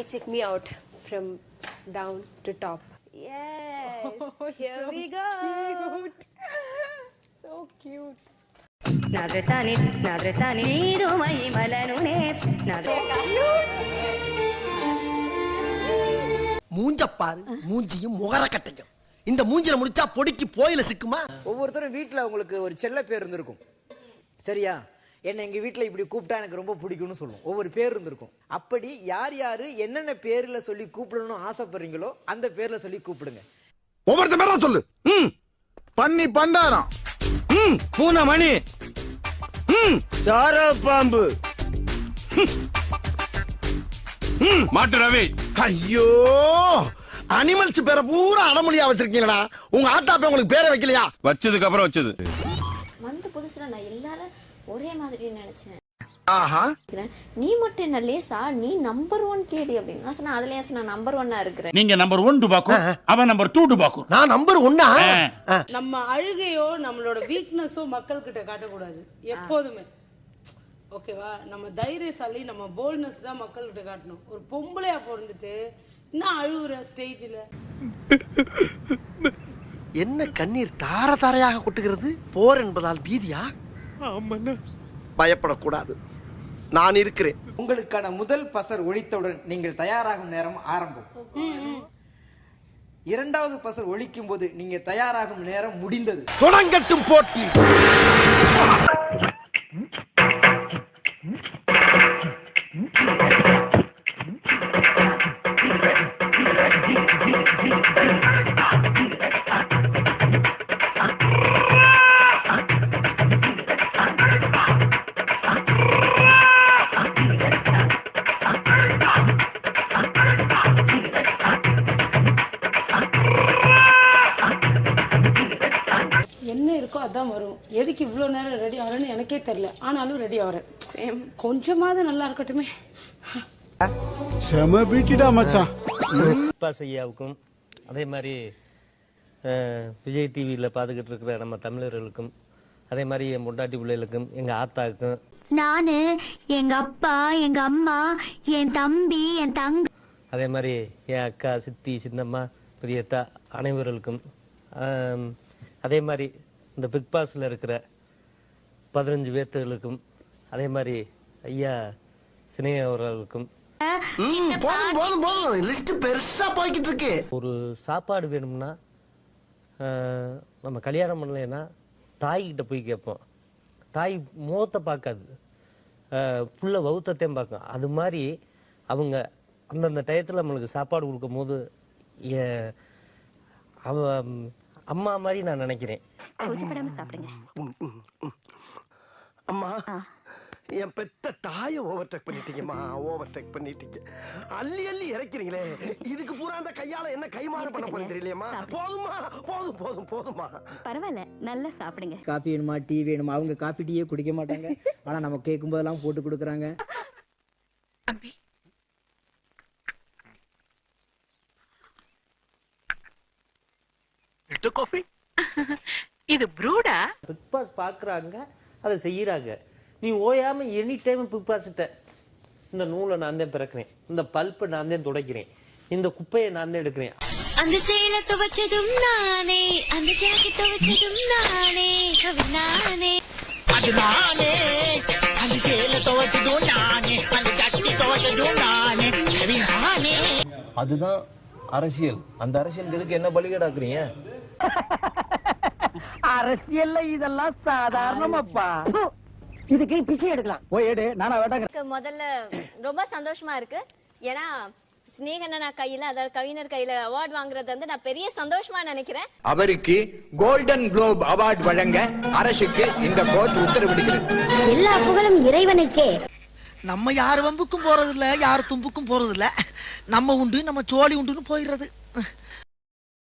Check me out from down to top. Yes, oh, here so we go. Cute. So cute. Nadretani, nadretani, nidu mai malanune. மூஞ்சப்பாரு மூஞ்சியும் முகர கட்டையும் இந்த மூஞ்சில முடிச்சா பொடிக்கு போயில சிக்குமா. ஒவ்வொருத்தரும் வீட்டில் உங்களுக்கு ஒரு செல்ல பேர் இருந்திருக்கும் சரியா. என்ன எங்கள் வீட்டில் இப்படி கூப்பிட்டா எனக்கு ரொம்ப பிடிக்கும்னு சொல்லுவோம். ஒவ்வொரு பேர் இருந்திருக்கும். அப்படி யார் யார் என்னென்ன பேரில் சொல்லி கூப்பிடணும்னு ஆசைப்படுறீங்களோ அந்த பேரில் சொல்லி கூப்பிடுங்க. ஒவ்வொருத்த பேரா சொல்லு. பண்ணி பண்டாரம், பூனை மணி, சார பாம்பு, மாட்டு ரவி. ஐயோ அனிமல்ஸ் பேரை பூரா அடமொழியா வச்சிருக்கீங்களா? உங்க ஆத்தாப்ப உங்களுக்கு பேரை வைக்கலையா? வச்சதுக்கு அப்புறம் வச்சது. வந்த புதுசுல நான் எல்லாரும் ஒரே மாதிரி நினைச்சேன். ஆஹா, நீ மட்டும் என்ன லேசா, நீ நம்பர் 1 கேடி அப்படின்னு நான் சொன்னேன். அதுலயாச்சும் நான் நம்பர் 1 இருக்கிறேன். நீங்க நம்பர் 1 டுபாக்கு, அவன் நம்பர் 2 டுபாக்கு. நான் நம்பர் 1. நம்ம அழுகையோ நம்மளோட வீக்னஸோ மக்கள் கிட்ட காட்டக்கூடாது எப்போதுமே. ஓகேவா? நம்ம தைரியசாலி, நம்ம போல்ட்னஸ் தான் மக்கள்கிட்ட காட்டணும். ஒரு பொம்பளையா பிறந்துட்டு என்ன அழுகுற ஸ்டேஜில் என்ன கண்ணீர் தார தாரையாக கொட்டுகிறது? போர் என்பதால் பீதியா? பயப்படக்கூடாது, நான் இருக்கிறேன். உங்களுக்கான முதல் பசர் ஒலித்தவுடன் நீங்கள் தயாராகும் நேரம் ஆரம்பம். இரண்டாவது பசர் ஒலிக்கும் போது நீங்க தயாராகும் நேரம் முடிந்தது. தொடங்கட்டும் போட்டி. என்ன இருக்கோ அதான் வரும். எதுக்கு இவ்வளோ நேரம் ரெடி ஆகிறேன்னு எனக்கே தெரியல. ஆனாலும் ரெடி ஆகிறேன். சேம் கொஞ்சமாவது நல்லா இருக்கட்டுமே. செம பீட்டிடா மச்சான். ஐயாவுக்கும் அதே மாதிரி விஜய் டிவியில் பார்த்துக்கிட்டு இருக்கிற நம்ம தமிழர்களுக்கும் அதே மாதிரி என் பொண்டாட்டி பிள்ளைகளுக்கும் எங்கள் ஆத்தாவுக்கும் நானு, எங்க அப்பா, எங்க அம்மா, என் தம்பி, என் தங்க, அதே மாதிரி என் அக்கா, சித்தி, சின்னம்மா, பெரியத்தா அனைவர்களுக்கும் அதே மாதிரி இந்த பிக் பாஸில் இருக்கிற 15 பேர்த்துகளுக்கும் அதே மாதிரி ஐயா சினேகா அவர்களுக்கும் ஒரு சாப்பாடு வேணும்னா நம்ம கல்யாணம் பண்ணலைன்னா தாய்கிட்ட போய் கேட்போம். தாய் முகத்தை பார்க்காது, புள்ள வவுத்தத்தையும் பார்க்கும். அது மாதிரி அவங்க அந்தந்த டயத்தில் நம்மளுக்கு சாப்பாடு கொடுக்கும் போது அம்மா மாதிரி நான் நினைக்கிறேன். சாப்பிடுங்க. அம்மா, என் பெத்த தாயை ஓவர்டேக் பண்ணிட்டீங்கம்மா, ஓவர்டேக் பண்ணிட்டீங்க. அள்ளி அள்ளி இறக்கிறீங்களே, இதுக்கு பூரா அந்த கையால என்ன கைமாறு பண்ண போறீங்க தெரியலையம்மா. போதுமா, போதும் போதும் போதுமா. பரவாயில்ல, நல்லா சாப்பிடுங்க. காஃபி வேணுமா, டீ வேணுமா? அவங்க காஃபி டீயே குடிக்க மாட்டாங்க. ஆனா நம்ம கேட்கும் போதெல்லாம் போட்டு கொடுக்குறாங்க. காஃபி இது ப்ரூடா. பிக் பாஸ் பார்க்குறாங்க, அதை செய்யறாங்க. நீ ஓயாம எனி டைம் பிக் பாஸ்ட்ட இந்த நூலை நான் தான் பிறக்கிறேன், இந்த பல்ப்பை நான் தான் துடைக்கிறேன், இந்த குப்பையை நான் தான் எடுக்கிறேன். அந்த சேலை துவைச்சதும் நானே, அந்த ஜாக்கெட் துவைச்சதும் நானே, நானே, அது நானே. அந்த சேலை துவைச்சதும் நானே, அந்த ஜட்டி துவைச்சதும் நானே, நானே. அதுதான் அரசியல். அந்த அரசியலுக்கு எதுக்கு என்ன பலிகடாக்குறீங்க? அரசியல்ல இதெல்லாம் சாதாரணமாப்பா. இதுக்கு பிச்சை எடுக்கலாம். போய் எடு, நானா வேண்டாங்க. முதல்ல ரொம்ப சந்தோஷமா இருக்கு. ஏன்னா ஸ்னேகண்ணா கையில, அதாவது கவிஞர் கையில அவார்ட் வாங்குறது வந்து நான் பெரிய சந்தோஷமா நினைக்கிறேன். அவருக்கு கோல்டன் குளோப் அவார்ட் வழங்க அரசுக்கு இந்த கோர்ட் உத்தரவிடுகிறது. எல்லா புகழும் இறைவனுக்கே. நம்ம யார் வம்புக்கும் போறது இல்ல, யார் தும்புக்கும் போறது இல்ல. நம்ம உண்டு, நம்ம சோழி உண்டுன்னு போயிடுறது.